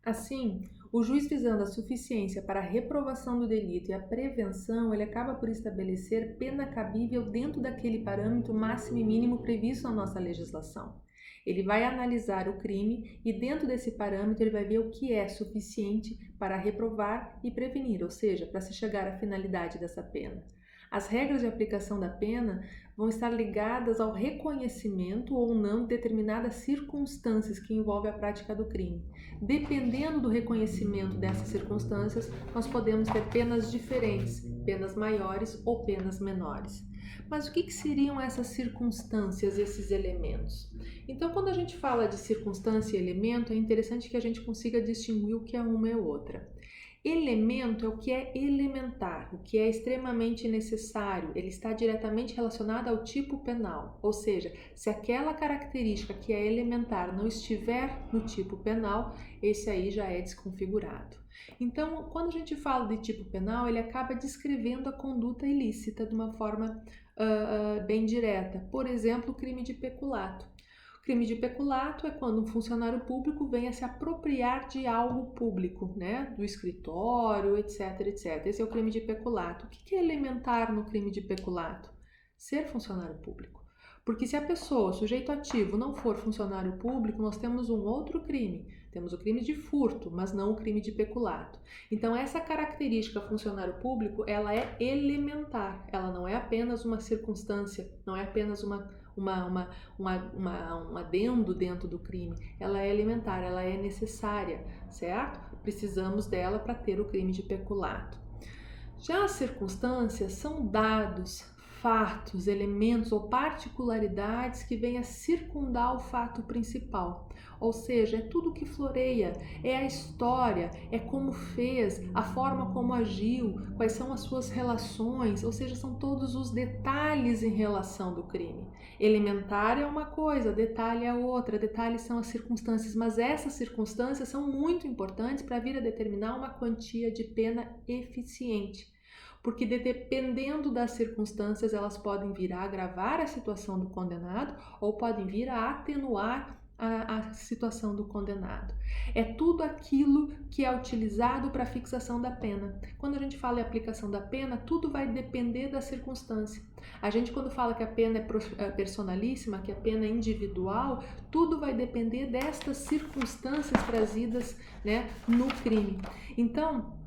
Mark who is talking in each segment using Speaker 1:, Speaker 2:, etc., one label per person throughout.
Speaker 1: Assim, o juiz visando a suficiência para a reprovação do delito e a prevenção, ele acaba por estabelecer pena cabível dentro daquele parâmetro máximo e mínimo previsto na nossa legislação. Ele vai analisar o crime e dentro desse parâmetro ele vai ver o que é suficiente para reprovar e prevenir, ou seja, para se chegar à finalidade dessa pena. As regras de aplicação da pena vão estar ligadas ao reconhecimento ou não de determinadas circunstâncias que envolvem a prática do crime. Dependendo do reconhecimento dessas circunstâncias, nós podemos ter penas diferentes, penas maiores ou penas menores. Mas o que seriam essas circunstâncias, esses elementos? Então, quando a gente fala de circunstância e elemento, é interessante que a gente consiga distinguir o que é uma e outra. Elemento é o que é elementar, o que é extremamente necessário, ele está diretamente relacionado ao tipo penal, ou seja, se aquela característica que é elementar não estiver no tipo penal, esse aí já é desconfigurado. Então, quando a gente fala de tipo penal, ele acaba descrevendo a conduta ilícita de uma forma bem direta, por exemplo, o crime de peculato. Crime de peculato é quando um funcionário público vem a se apropriar de algo público, né? Do escritório, etc, etc. Esse é o crime de peculato. O que é elementar no crime de peculato? Ser funcionário público. Porque se a pessoa, o sujeito ativo, não for funcionário público, nós temos um outro crime. Temos o crime de furto, mas não o crime de peculato. Então, essa característica funcionário público, ela é elementar. Ela não é apenas uma circunstância, não é apenas um adendo dentro do crime. Ela é elementar, ela é necessária, certo? Precisamos dela para ter o crime de peculato. Já as circunstâncias são dados, fatos, elementos ou particularidades que vêm a circundar o fato principal. Ou seja, é tudo que floreia, é a história, é como fez, a forma como agiu, quais são as suas relações, ou seja, são todos os detalhes em relação do crime. Elementar é uma coisa, detalhe é outra, detalhes são as circunstâncias, mas essas circunstâncias são muito importantes para vir a determinar uma quantia de pena eficiente. Porque dependendo das circunstâncias, elas podem vir a agravar a situação do condenado ou podem vir a atenuar a situação do condenado. É tudo aquilo que é utilizado para a fixação da pena. Quando a gente fala em aplicação da pena, tudo vai depender da circunstância. A gente, quando fala que a pena é personalíssima, que a pena é individual, tudo vai depender destas circunstâncias trazidas, né, no crime. Então,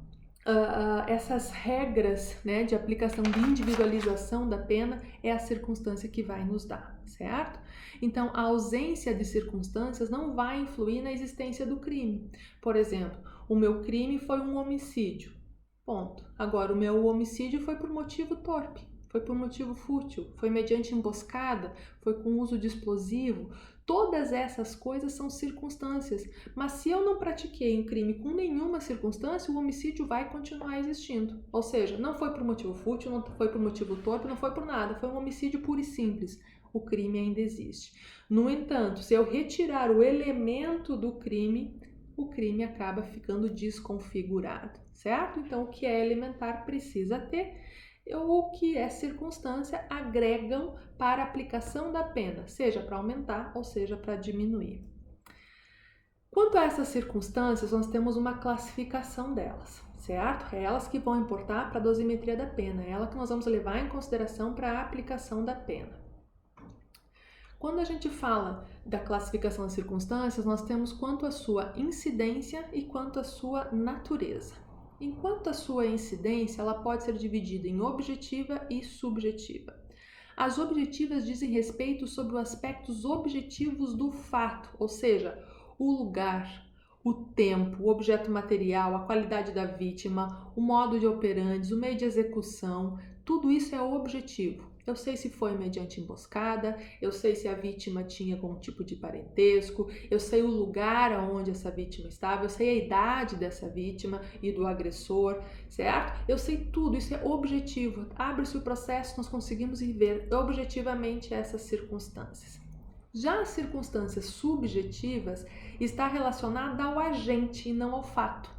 Speaker 1: essas regras, né, de aplicação de individualização da pena é a circunstância que vai nos dar, certo? Então, a ausência de circunstâncias não vai influir na existência do crime. Por exemplo, o meu crime foi um homicídio, ponto. Agora, o meu homicídio foi por motivo torpe, foi por motivo fútil, foi mediante emboscada, foi com uso de explosivo. Todas essas coisas são circunstâncias, mas se eu não pratiquei um crime com nenhuma circunstância, o homicídio vai continuar existindo. Ou seja, não foi por motivo fútil, não foi por motivo torpe, não foi por nada, foi um homicídio puro e simples. O crime ainda existe. No entanto, se eu retirar o elemento do crime, o crime acaba ficando desconfigurado, certo? Então, o que é elementar precisa ter, ou que é circunstância, agregam para a aplicação da pena, seja para aumentar ou seja para diminuir. Quanto a essas circunstâncias, nós temos uma classificação delas, certo? É elas que vão importar para a dosimetria da pena, é ela que nós vamos levar em consideração para a aplicação da pena. Quando a gente fala da classificação das circunstâncias, nós temos quanto à sua incidência e quanto à sua natureza. Enquanto a sua incidência, ela pode ser dividida em objetiva e subjetiva. As objetivas dizem respeito sobre os aspectos objetivos do fato, ou seja, o lugar, o tempo, o objeto material, a qualidade da vítima, o modo de operandes, o meio de execução, tudo isso é objetivo. Eu sei se foi mediante emboscada, eu sei se a vítima tinha algum tipo de parentesco, eu sei o lugar onde essa vítima estava, eu sei a idade dessa vítima e do agressor, certo? Eu sei tudo, isso é objetivo. Abre-se o processo, nós conseguimos ver objetivamente essas circunstâncias. Já as circunstâncias subjetivas está relacionada ao agente e não ao fato.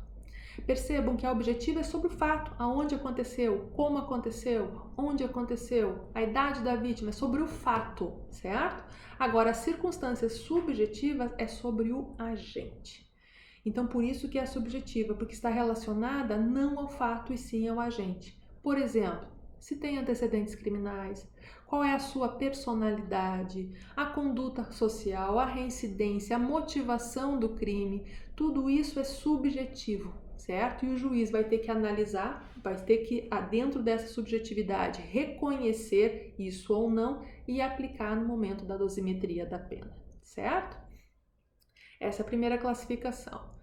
Speaker 1: Percebam que a objetiva é sobre o fato, aonde aconteceu, como aconteceu, onde aconteceu, a idade da vítima, é sobre o fato, certo? Agora, as circunstâncias subjetivas é sobre o agente. Então, por isso que é subjetiva, porque está relacionada não ao fato e sim ao agente. Por exemplo, se tem antecedentes criminais, qual é a sua personalidade, a conduta social, a reincidência, a motivação do crime, tudo isso é subjetivo, certo? E o juiz vai ter que analisar, vai ter que, dentro dessa subjetividade, reconhecer isso ou não e aplicar no momento da dosimetria da pena, certo? Essa é a primeira classificação.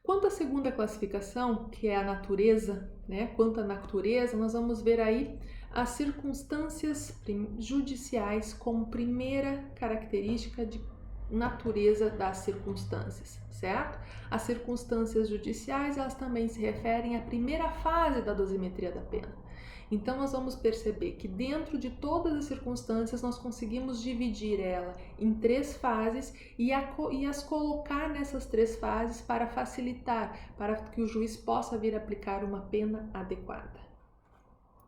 Speaker 1: Quanto à segunda classificação, que é a natureza, né? Quanto à natureza, nós vamos ver aí as circunstâncias judiciais como primeira característica de natureza das circunstâncias, certo? As circunstâncias judiciais, elas também se referem à primeira fase da dosimetria da pena. Então, nós vamos perceber que dentro de todas as circunstâncias, nós conseguimos dividir ela em 3 fases e as colocar nessas 3 fases para facilitar, para que o juiz possa vir aplicar uma pena adequada.